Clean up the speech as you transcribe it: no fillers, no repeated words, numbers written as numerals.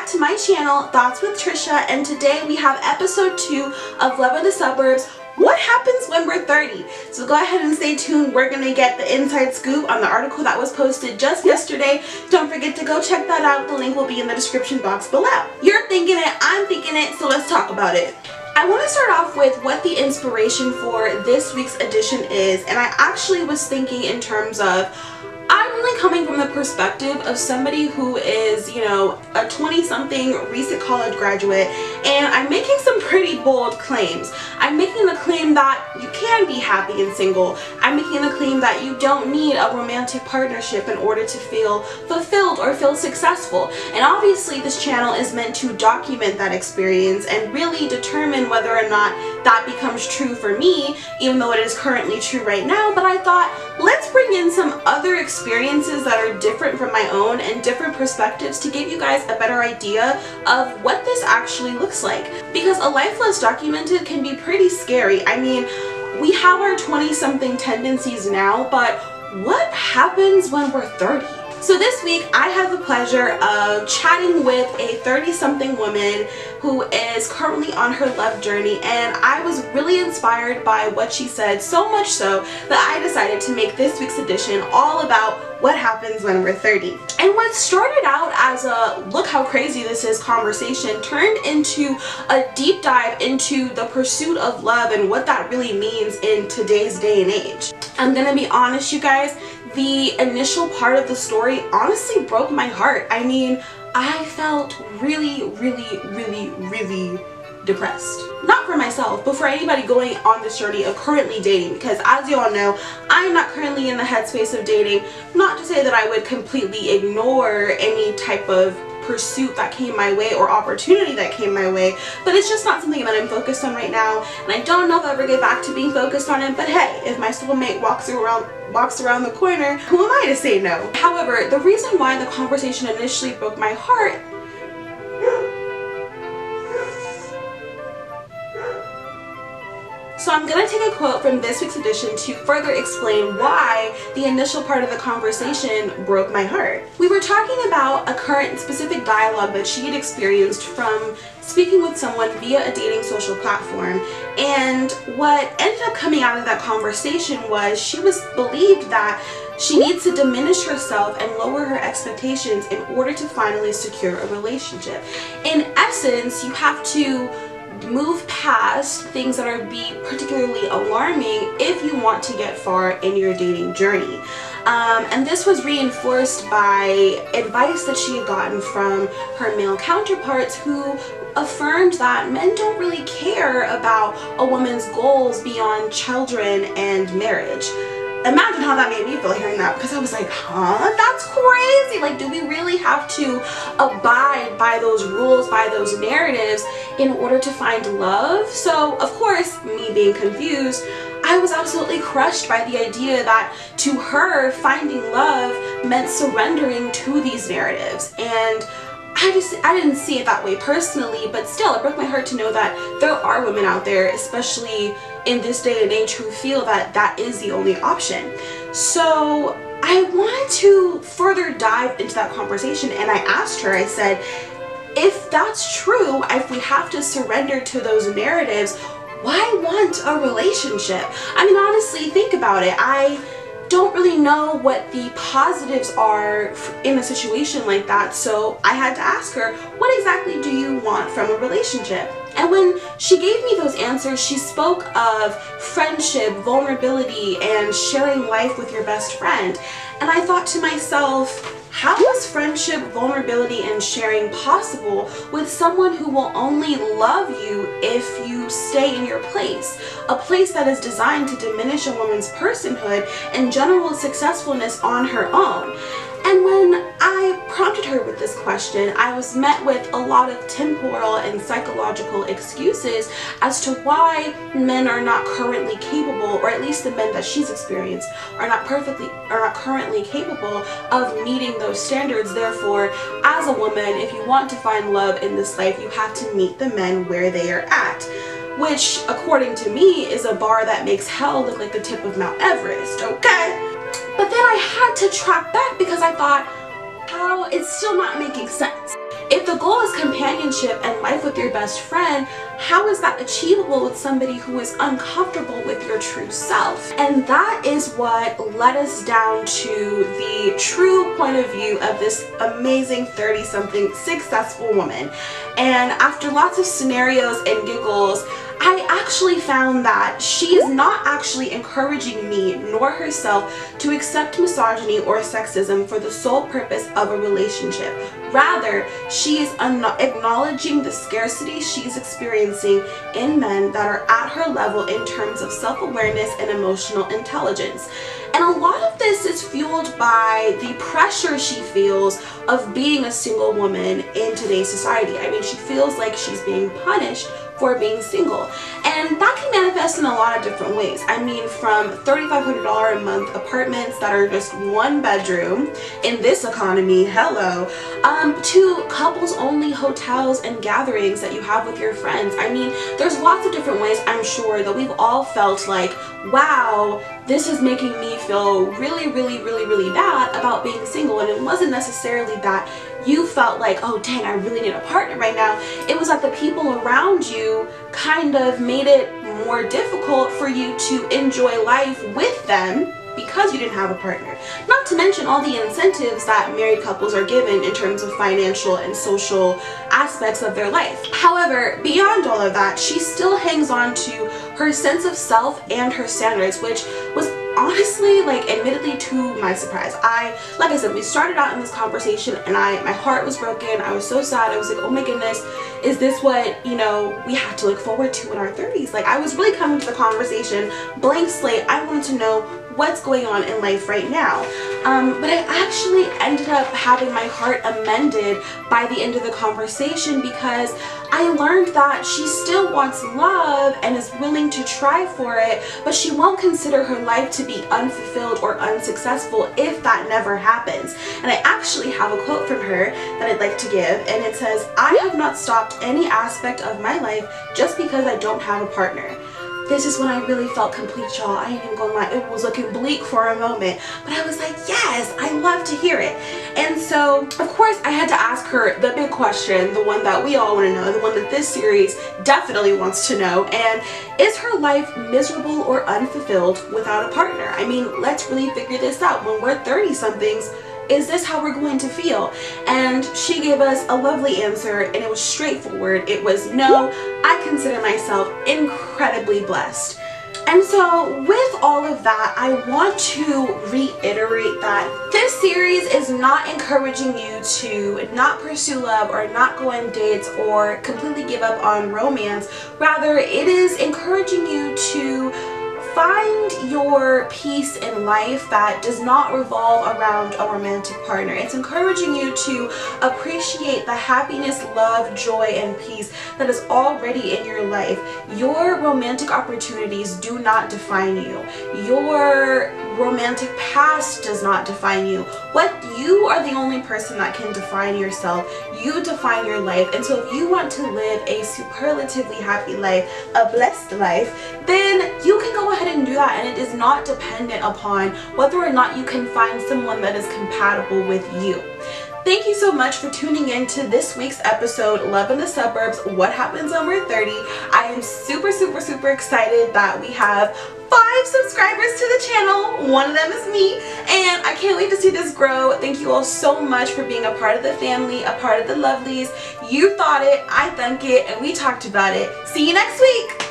back to my channel, Thoughts with Trisha, and today we have episode 2 of Love in the Suburbs, What Happens When We're 30. So go ahead and stay tuned. We're going to get the inside scoop on the article that was posted just yesterday. Don't forget to go check that out. The link will be in the description box below. You're thinking it, I'm thinking it, so let's talk about it. I want to start off with what the inspiration for this week's edition is, and I actually was thinking in terms of I'm really coming from the perspective of somebody who is, a 20-something recent college graduate, and I'm making some pretty bold claims. I'm making the claim that you can be happy and single. I'm making the claim that you don't need a romantic partnership in order to feel fulfilled or feel successful. And obviously this channel is meant to document that experience and really determine whether or not that becomes true for me, even though it is currently true right now. But I thought, let's bring in some other experiences that are different from my own and different perspectives to give you guys a better idea of what this actually looks like. Because a life less documented can be pretty scary. I mean, we have our 20-something tendencies now, but what happens when we're 30? So this week I had the pleasure of chatting with a 30-something woman who is currently on her love journey, and I was really inspired by what she said, so much so that I decided to make this week's edition all about what happens when we're 30. And what started out as a look how crazy this is conversation turned into a deep dive into the pursuit of love and what that really means in today's day and age. I'm gonna be honest, you guys, the initial part of the story honestly broke my heart. I mean, I felt really depressed. Not for myself, but for anybody going on this journey of currently dating, because as you all know, I'm not currently in the headspace of dating. Not to say that I would completely ignore any type of pursuit that came my way or opportunity that came my way, but it's just not something that I'm focused on right now, and I don't know if I'll ever get back to being focused on it. But hey, if my soulmate walks around the corner, who am I to say no? However, the reason why the conversation initially broke my heart So I'm going to take a quote from this week's edition to further explain why the initial part of the conversation broke my heart. We were talking about a current specific dialogue that she had experienced from speaking with someone via a dating social platform, and what ended up coming out of that conversation was she believed that she needs to diminish herself and lower her expectations in order to finally secure a relationship. In essence, you have to move past things that are particularly alarming if you want to get far in your dating journey. And this was reinforced by advice that she had gotten from her male counterparts, who affirmed that men don't really care about a woman's goals beyond children and marriage. Imagine how that made me feel hearing that, because I was like, that's crazy. Like, do we really have to abide by those rules, by those narratives in order to find love? So, of course, me being confused, I was absolutely crushed by the idea that to her, finding love meant surrendering to these narratives. And I didn't see it that way personally, but still, it broke my heart to know that there are women out there, especially in this day and age, who feel that that is the only option. So I wanted to further dive into that conversation, and I asked her, I said, if that's true, if we have to surrender to those narratives, why want a relationship? I mean, honestly, think about it. I don't really know what the positives are in a situation like that, so I had to ask her, what exactly do you want from a relationship? And when she gave me those answers, she spoke of friendship, vulnerability, and sharing life with your best friend. And I thought to myself, how is friendship, vulnerability, and sharing possible with someone who will only love you if you stay in your place? A place that is designed to diminish a woman's personhood and general successfulness on her own. And when I prompted her with this question, I was met with a lot of temporal and psychological excuses as to why men are not currently capable, or at least the men that she's experienced are not currently capable of meeting those standards. Therefore, as a woman, if you want to find love in this life, you have to meet the men where they are at, which, according to me, is a bar that makes hell look like the tip of Mount Everest, okay? But then I had to track back because I thought, how it's still not making sense. If the goal is companionship and life with your best friend, how is that achievable with somebody who is uncomfortable with your true self? And that is what led us down to the true point of view of this amazing 30-something successful woman. And after lots of scenarios and giggles, I actually found that she is not actually encouraging me nor herself to accept misogyny or sexism for the sole purpose of a relationship. Rather, she is acknowledging the scarcity she's experiencing in men that are at her level in terms of self-awareness and emotional intelligence. And a lot of this is fueled by the pressure she feels of being a single woman in today's society. I mean, she feels like she's being punished for being single, and that can manifest in a lot of different ways. I mean, from $3,500 a month apartments that are just one bedroom in this economy, hello, to couples only hotels and gatherings that you have with your friends. I mean, there's lots of different ways, I'm sure, that we've all felt like, wow, this is making me feel really, really, really, really bad about being single. And it wasn't necessarily that you felt like, oh dang, I really need a partner right now. It was that the people around you kind of made it more difficult for you to enjoy life with them because you didn't have a partner. Not to mention all the incentives that married couples are given in terms of financial and social aspects of their life. However, beyond all of that, she still hangs on to her sense of self and her standards, which was honestly, like, admittedly to my surprise. Like I said, we started out in this conversation and my heart was broken. I was so sad. I was like, oh my goodness, is this what, you know, we have to look forward to in our 30s? Like, I was really coming to the conversation blank slate. I wanted to know what's going on in life right now. But I actually ended up having my heart amended by the end of the conversation, because I learned that she still wants love and is willing to try for it, but she won't consider her life to be unfulfilled or unsuccessful if that never happens. And I actually have a quote from her that I'd like to give, and it says, "I have not stopped any aspect of my life just because I don't have a partner." This is when I really felt complete, y'all. I ain't even gonna lie, it was looking bleak for a moment, but I was like, yes, I love to hear it. And so, of course, I had to ask her the big question, the one that we all want to know, the one that this series definitely wants to know, and is her life miserable or unfulfilled without a partner? I mean, let's really figure this out. When we're 30-somethings, is this how we're going to feel? And she gave us a lovely answer, and it was straightforward. It was, no, I consider myself incredibly blessed. And so with all of that, I want to reiterate that this series is not encouraging you to not pursue love or not go on dates or completely give up on romance. Rather, it is encouraging you to find your peace in life that does not revolve around a romantic partner. It's encouraging you to appreciate the happiness, love, joy, and peace that is already in your life. Your romantic opportunities do not define you. Your romantic past does not define you. You are the only person that can define yourself. You define your life. And so if you want to live a superlatively happy life, a blessed life, then you can go ahead and do that, and it is not dependent upon whether or not you can find someone that is compatible with you. Thank you so much for tuning in to this week's episode, Love in the Suburbs, What Happens When We're 30. I am super, super, super excited that we have 5 subscribers to the channel. One of them is me, and I can't wait to see this grow. Thank you all so much for being a part of the family, a part of the lovelies. You thought it, I thunk it, and we talked about it. See you next week.